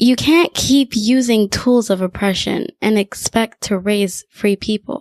You can't keep using tools of oppression and expect to raise free people.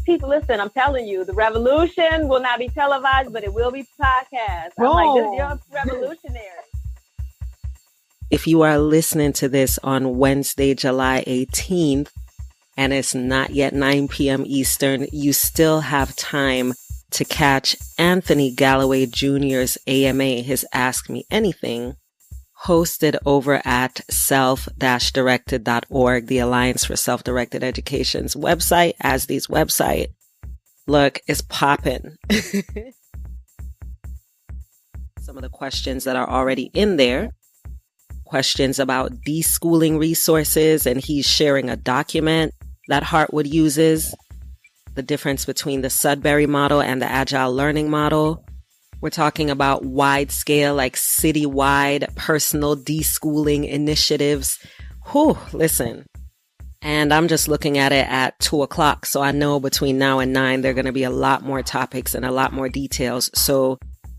People, listen, I'm telling you, the revolution will not be televised, but it will be podcast. I'm like, you're revolutionary. If you are listening to this on Wednesday, July 18th, and it's not yet 9 p.m. Eastern, you still have time to catch Anthony Galloway Jr.'s AMA, his Ask Me Anything, hosted over at self-directed.org, the Alliance for Self-Directed Education's website, ASD's website. Look, it's popping. Some of the questions that are already in there, questions about deschooling resources, and he's sharing a document that Hartwood uses, the difference between the Sudbury model and the Agile Learning model. We're talking about wide scale, like citywide personal deschooling initiatives. Whew, listen. And I'm just looking at it at 2:00. So I know between now and 9, there are going to be a lot more topics and a lot more details. So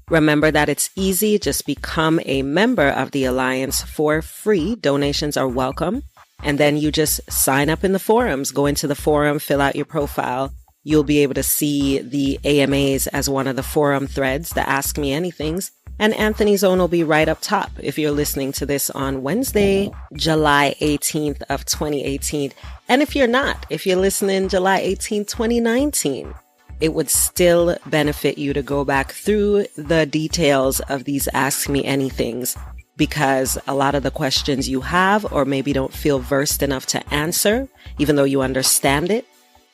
remember that it's easy. Just become a member of the Alliance for free. Donations are welcome. And then you just sign up in the forums, go into the forum, fill out your profile. You'll be able to see the AMAs as one of the forum threads, the Ask Me Anythings. And Anthony's own will be right up top if you're listening to this on Wednesday, July 18th of 2018. And if you're not, if you're listening July 18th, 2019, it would still benefit you to go back through the details of these Ask Me Anythings, because a lot of the questions you have or maybe don't feel versed enough to answer, even though you understand it,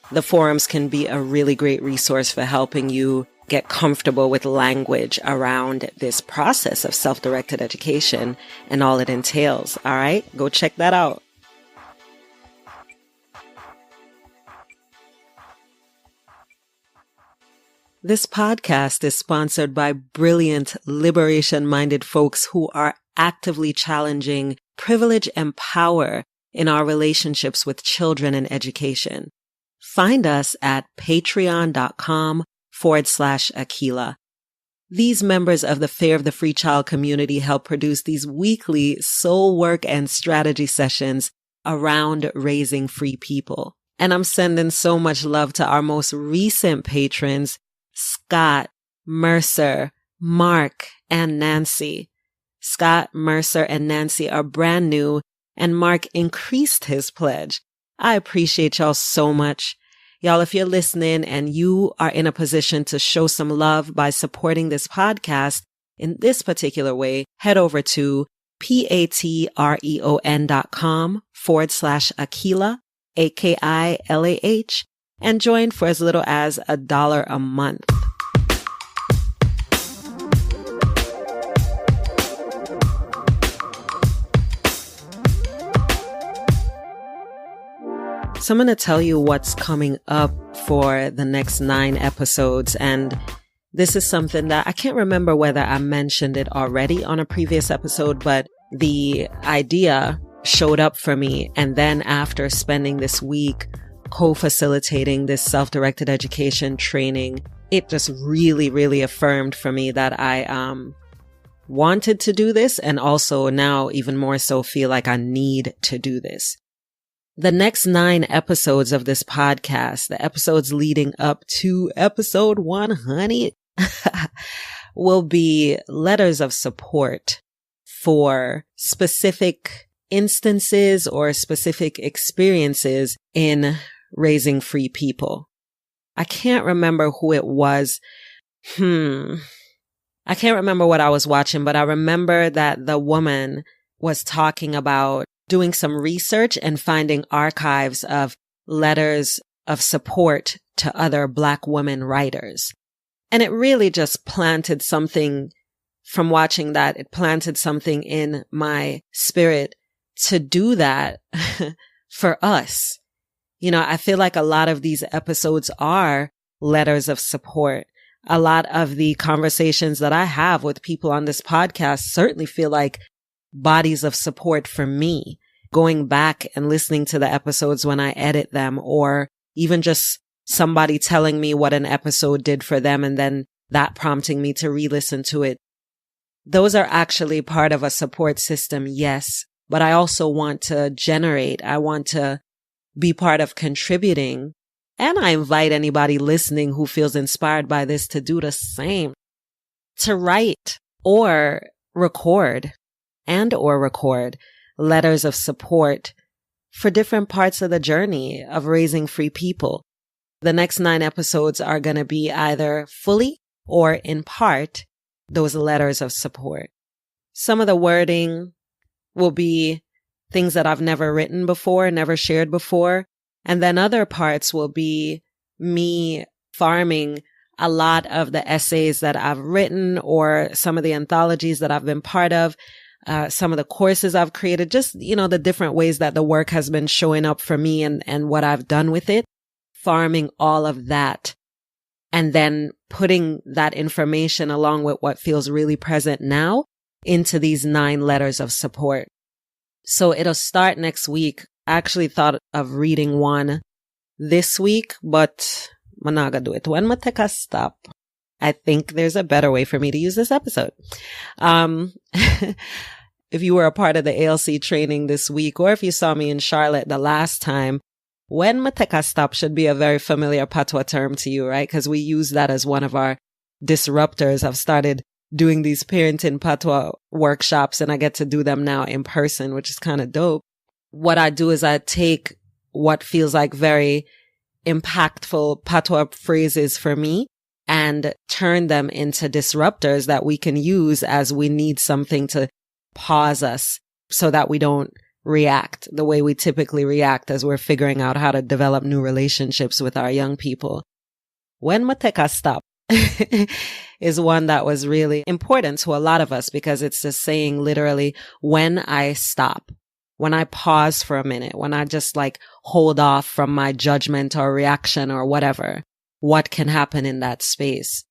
the forums can be a really great resource for helping you get comfortable with language around this process of self-directed education and all it entails. All right, go check that out. This podcast is sponsored by brilliant, liberation-minded folks who are actively challenging privilege and power in our relationships with children and education. Find us at patreon.com/Akilah. These members of the Fair of the Free Child community help produce these weekly soul work and strategy sessions around raising free people. And I'm sending so much love to our most recent patrons, Scott, Mercer, Mark, and Nancy. Scott, Mercer, and Nancy are brand new, and Mark increased his pledge. I appreciate y'all so much. Y'all, if you're listening and you are in a position to show some love by supporting this podcast in this particular way, head over to patreon.com/Akilah, AKILAH, and join for as little as $1 a month. So I'm going to tell you what's coming up for the next 9 episodes. And this is something that I can't remember whether I mentioned it already on a previous episode, but the idea showed up for me. And then after spending this week co-facilitating this self-directed education training, it just really, really affirmed for me that I wanted to do this, and also now even more so feel like I need to do this. The next 9 episodes of this podcast, the episodes leading up to episode 100, will be letters of support for specific instances or specific experiences in raising free people. I can't remember who it was. I can't remember what I was watching, but I remember that the woman was talking about doing some research and finding archives of letters of support to other Black women writers. And it really just planted something from watching that. It planted something in my spirit to do that for us. You know, I feel like a lot of these episodes are letters of support. A lot of the conversations that I have with people on this podcast certainly feel like bodies of support for me. Going back and listening to the episodes when I edit them, or even just somebody telling me what an episode did for them and then that prompting me to re-listen to it. those are actually part of a support system, yes. But I also want to generate. I want to be part of contributing. And I invite anybody listening who feels inspired by this to do the same. To write or record letters of support for different parts of the journey of raising free people. The next 9 episodes are going to be either fully or in part those letters of support. Some of the wording will be things that I've never written before, never shared before. And then other parts will be me farming a lot of the essays that I've written or some of the anthologies that I've been part of, some of the courses I've created, just, the different ways that the work has been showing up for me and what I've done with it, farming all of that. And then putting that information along with what feels really present now into these 9 letters of support. So it'll start next week. I actually thought of reading one this week, but I'm not gonna do it. When I take a stop, I think there's a better way for me to use this episode. If you were a part of the ALC training this week, or if you saw me in Charlotte the last time, when I take a stop should be a very familiar patois term to you, right? Because we use that as one of our disruptors. I've started doing these parenting patois workshops and I get to do them now in person, which is kind of dope. What I do is I take what feels like very impactful patois phrases for me and turn them into disruptors that we can use as we need something to pause us so that we don't react the way we typically react as we're figuring out how to develop new relationships with our young people. When I take a stop is one that was really important to a lot of us because it's just saying literally when I stop, when I pause for a minute, when I just hold off from my judgment or reaction or whatever, what can happen in that space?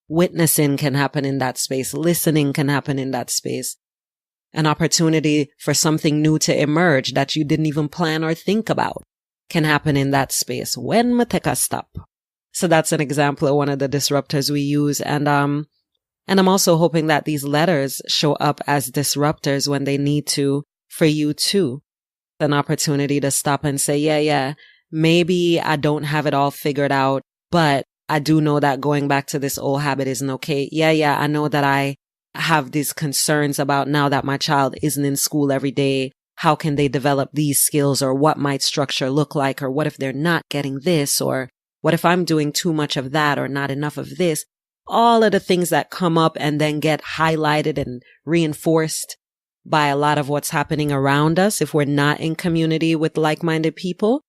Witnessing can happen in that space. Listening can happen in that space. An opportunity for something new to emerge that you didn't even plan or think about can happen in that space. When I take a stop. So that's an example of one of the disruptors we use. And I'm also hoping that these letters show up as disruptors when they need to for you too. An opportunity to stop and say, yeah, maybe I don't have it all figured out, but I do know that going back to this old habit isn't okay. Yeah, I know that I have these concerns about now that my child isn't in school every day. How can they develop these skills, or what might structure look like? Or what if they're not getting this? Or what if I'm doing too much of that or not enough of this? All of the things that come up and then get highlighted and reinforced by a lot of what's happening around us if we're not in community with like-minded people.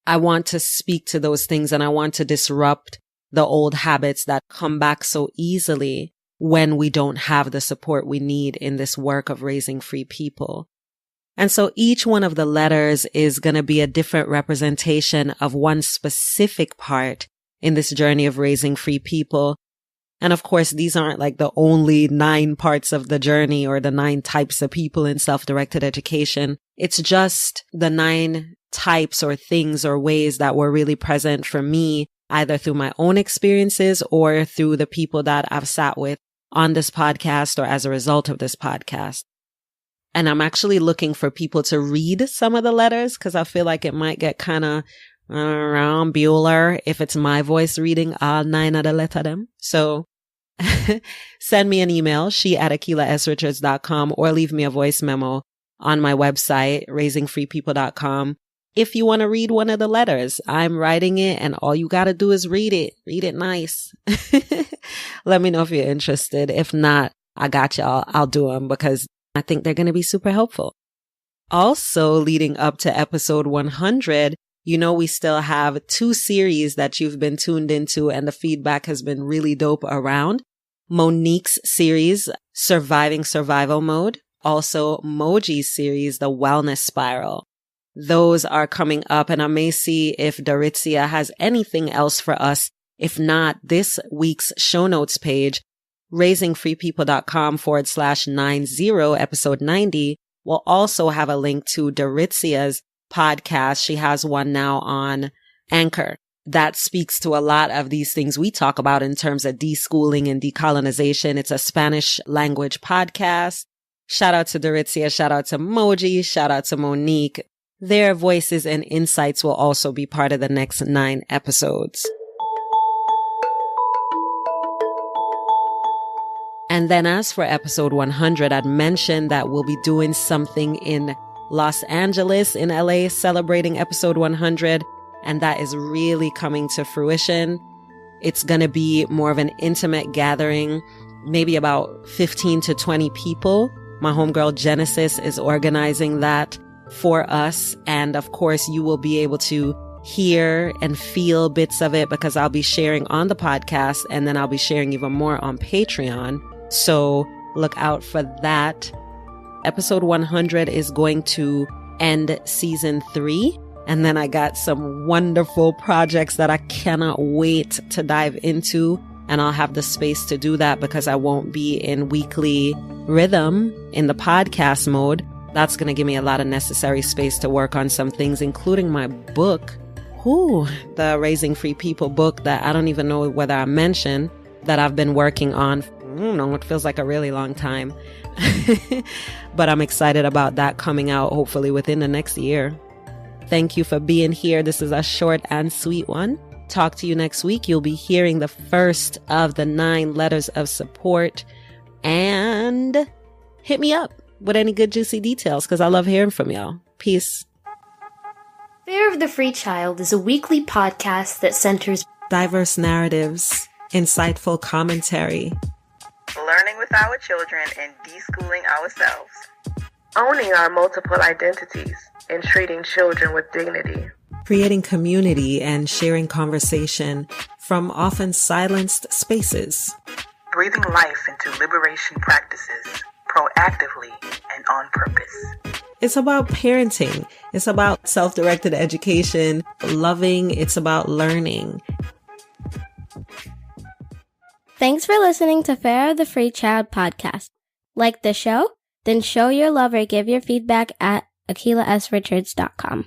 I want to speak to those things and I want to disrupt the old habits that come back so easily when we don't have the support we need in this work of raising free people. And so each one of the letters is going to be a different representation of one specific part in this journey of raising free people. And of course, these aren't the only 9 parts of the journey or the 9 types of people in self-directed education. It's just the 9 types or things or ways that were really present for me, either through my own experiences or through the people that I've sat with on this podcast or as a result of this podcast. And I'm actually looking for people to read some of the letters because I feel like it might get kind of around Bueller if it's my voice reading all 9 of the letter them. So send me an email, she@akilasrichards.com, or leave me a voice memo on my website, raisingfreepeople.com. If you want to read one of the letters, I'm writing it and all you got to do is read it. Read it nice. Let me know if you're interested. If not, I got y'all. I'll do them because I think they're going to be super helpful. Also, leading up to episode 100, we still have 2 series that you've been tuned into and the feedback has been really dope around. Monique's series, Surviving Survival Mode. Also, Moji's series, The Wellness Spiral. Those are coming up and I may see if Daritzia has anything else for us. If not, this week's show notes page, raisingfreepeople.com/90, episode 90, will also have a link to Daritzia's podcast. She has one now on Anchor. that speaks to a lot of these things we talk about in terms of deschooling and decolonization. It's a Spanish language podcast. Shout out to Doritzia. Shout out to Moji. Shout out to Monique. Their voices and insights will also be part of the next 9 episodes. And then as for episode 100, I'd mentioned that we'll be doing something in Los Angeles, in LA, celebrating episode 100. And that is really coming to fruition. It's going to be more of an intimate gathering, maybe about 15 to 20 people. My homegirl Genesis is organizing that for us. And of course, you will be able to hear and feel bits of it because I'll be sharing on the podcast, and then I'll be sharing even more on Patreon. So look out for that. Episode 100 is going to end season 3. And then I got some wonderful projects that I cannot wait to dive into. And I'll have the space to do that because I won't be in weekly rhythm in the podcast mode. That's going to give me a lot of necessary space to work on some things, including my book. The Raising Free People book that I don't even know whether I mentioned that I've been working on. I don't know, it feels like a really long time. But I'm excited about that coming out hopefully within the next year. Thank you for being here. This is a short and sweet one. Talk to you next week. You'll be hearing the first of the 9 letters of support. And hit me up with any good juicy details because I love hearing from y'all. Peace. Fare of the Free Child is a weekly podcast that centers diverse narratives, insightful commentary, learning with our children and deschooling ourselves, owning our multiple identities and treating children with dignity, creating community and sharing conversation from often silenced spaces, breathing life into liberation practices proactively and on purpose. It's about parenting. It's about self-directed education, loving. It's about learning. Thanks for listening to Fare of the Free Child podcast. Like the show? Then show your love or give your feedback at AkilaSRichards.com.